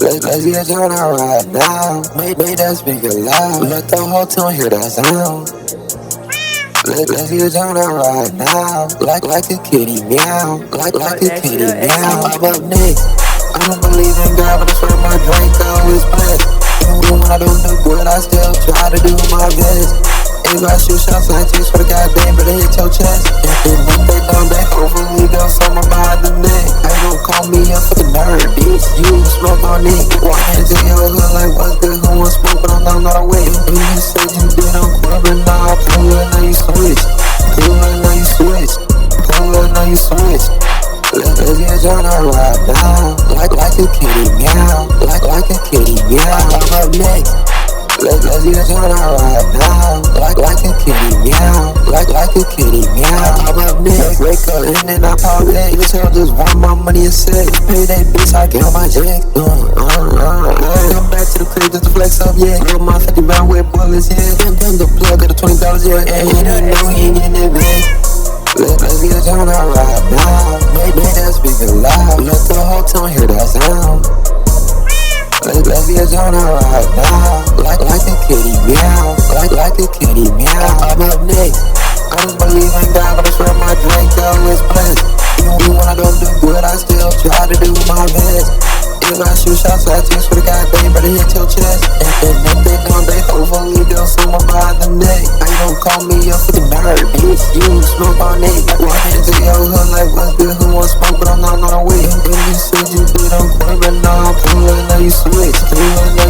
Let's get down right now. Make that speaker loud. Let the whole town hear that sound. Let's get down right now. Like a kitty meow. Like a kitty meow. I'm up next. I don't believe in God, but I swear my drink always blessed. Even when I don't do good, I still try to do my best. If I shoot shots like this, for the goddamn, better hit your chest. And if they don't, they hopefully go somewhere behind the neck. Hey, don't call me a fucking nerd, bitch. You smoke on it. One hand to your hood like what's good, who wants smoke, but I'm not away. And you said you did on club, but now pull it, now you switch. Pull it, now you switch. Pull it, now you switch. Let's get down right now. Like a kitty meow. Like a kitty meow. I'm up next. Let's get down right now. Like a kitty meow. Like a kitty meow. I'm up next. Wake up and then I pop back. Bitch, I just want my money and sex. Pay that bitch, I get on my jack. Come back to the crib just to flex up, yeah. Roll my 50 round with bullets, yeah. Them the plug got the $20, yeah. And he didn't know he ain't getting that bag. Let's get down right now. Make that speaker loud. Let the whole town hear that sound. Let's get down right now. Like a kitty meow. Like a kitty meow. I'm up next. I don't believe in God, but I swear my drink always blessed. Even when I don't do good, I still try to do my best. If I shoot shots like this, for the goddamn, better hit your chest. And if they don't, they hopefully go somewhere behind the neck. Hey, don't call me a fucking nerd, bitch. You smoke on it. One hand to your hood like what's good, who wants smoke, but I'm not away. And you said you did on club, but now pull it, now you switch. Pull it,